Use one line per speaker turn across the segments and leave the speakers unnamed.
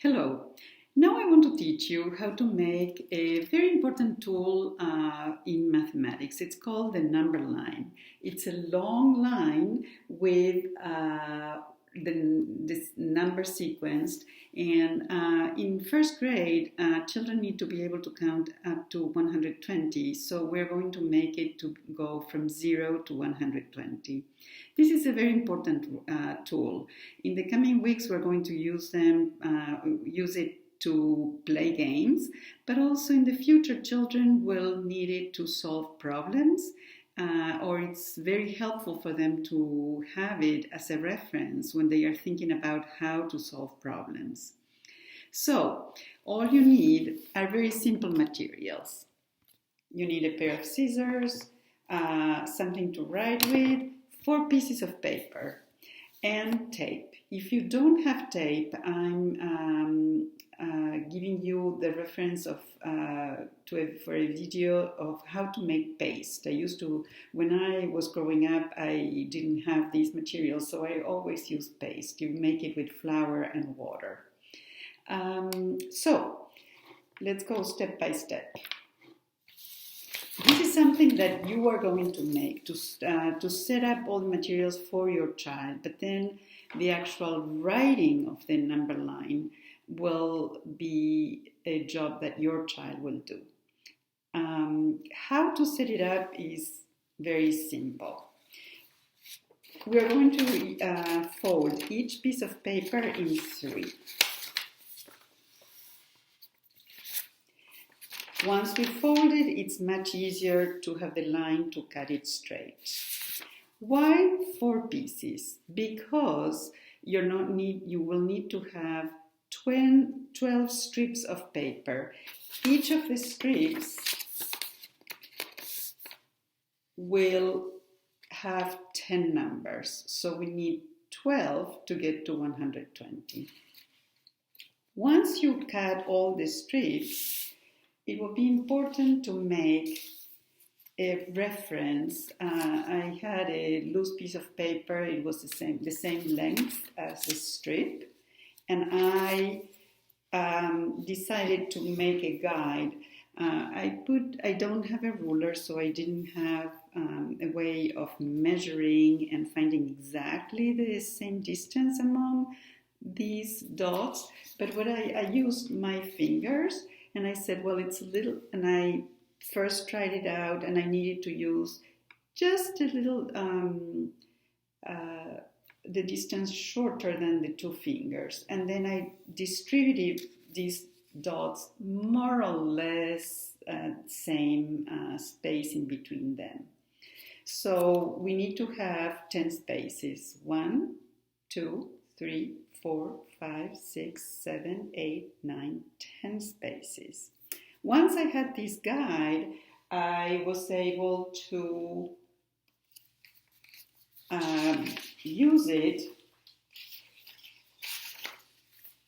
Hello. Now I want to teach you how to make a very important tool in mathematics. It's called the number line. It's a long line with this number sequenced, and in first grade, children need to be able to count up to 120. So we're going to make it to go from 0 to 120. This is a very important tool. In the coming weeks, we're going to use it to play games, but also in the future, children will need it to solve problems, or it's very helpful for them to have it as a reference when they are thinking about how to solve problems. So, all you need are very simple materials. You need a pair of scissors, something to write with, 4 pieces of paper, and tape. If you don't have tape, I'm giving you the reference for a video of how to make paste. When I was growing up, I didn't have these materials, so I always used paste. You make it with flour and water. So let's go step by step. This is something that you are going to make to set up all the materials for your child, but then the actual writing of the number line will be a job that your child will do. How to set it up is very simple. We are going to fold each piece of paper in 3. Once we fold it, it's much easier to have the line to cut it straight. Why 4 pieces? Because you will need to have 12 strips of paper. Each of the strips will have 10 numbers, so we need 12 to get to 120. Once you cut all the strips, it will be important to make a reference. I had a loose piece of paper. It was the same length as the strip, and I decided to make a guide. I don't have a ruler, so I didn't have a way of measuring and finding exactly the same distance among these dots. But what I used my fingers. And I said, well, it's a little, and I first tried it out, and I needed to use just a little, the distance shorter than the 2 fingers. And then I distributed these dots more or less same space in between them. So we need to have 10 spaces. 1, 2, 3, 4, 5, 6, 7, 8, 9, 10 spaces. Once I had this guide, I was able to use it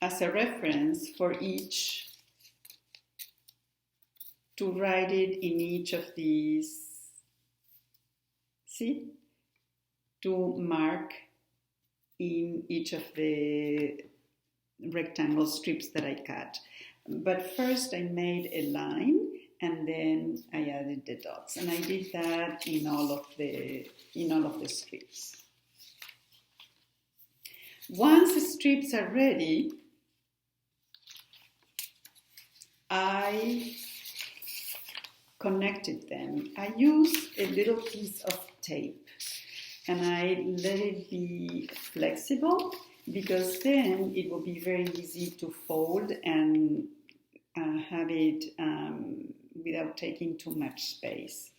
as a reference for each, to write it in each of these, to mark in each of the rectangle strips that I cut. But first I made a line, and then I added the dots, and I did that in all of the strips. Once the strips are ready, I connected them. I used a little piece of tape, and I let it be flexible, because then it will be very easy to fold and have it without taking too much space.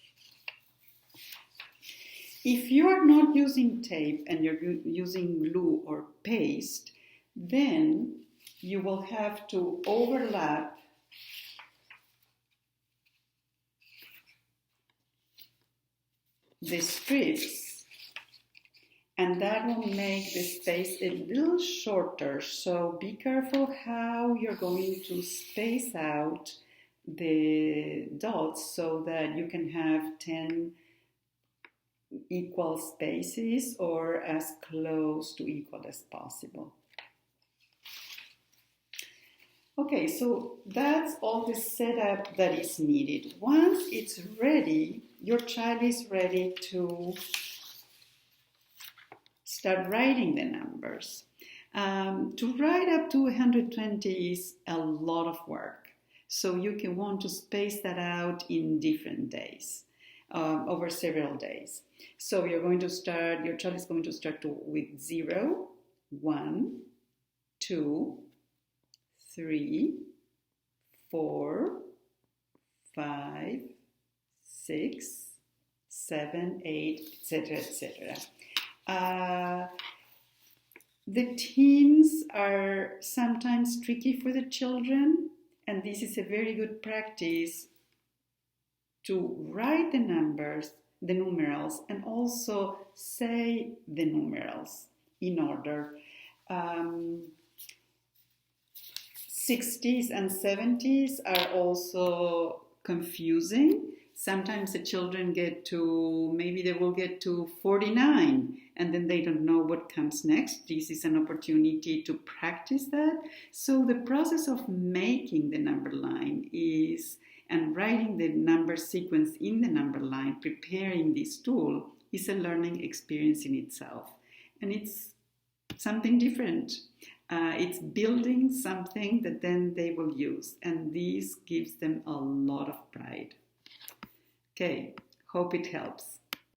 If you are not using tape and you're using glue or paste, then you will have to overlap the strips, and that will make the space a little shorter. So be careful how you're going to space out the dots so that you can have 10 equal spaces, or as close to equal as possible. Okay, so that's all the setup that is needed. Once it's ready, your child is ready to start writing the numbers. To write up to 120 is a lot of work. So you can want to space that out in different days, over several days. So you're going to start, your child is going to start with 0, 1, 2, 3, 4, 5, 6, 7, 8, etc., etc. The teens are sometimes tricky for the children, and this is a very good practice to write the numbers, the numerals, and also say the numerals in order. 60s and 70s are also confusing. Sometimes the children maybe they will get to 49 and then they don't know what comes next. This is an opportunity to practice that. So the process of making the number line and writing the number sequence in the number line, preparing this tool, is a learning experience in itself. And it's something different. It's building something that then they will use, and this gives them a lot of pride. Okay, hope it helps.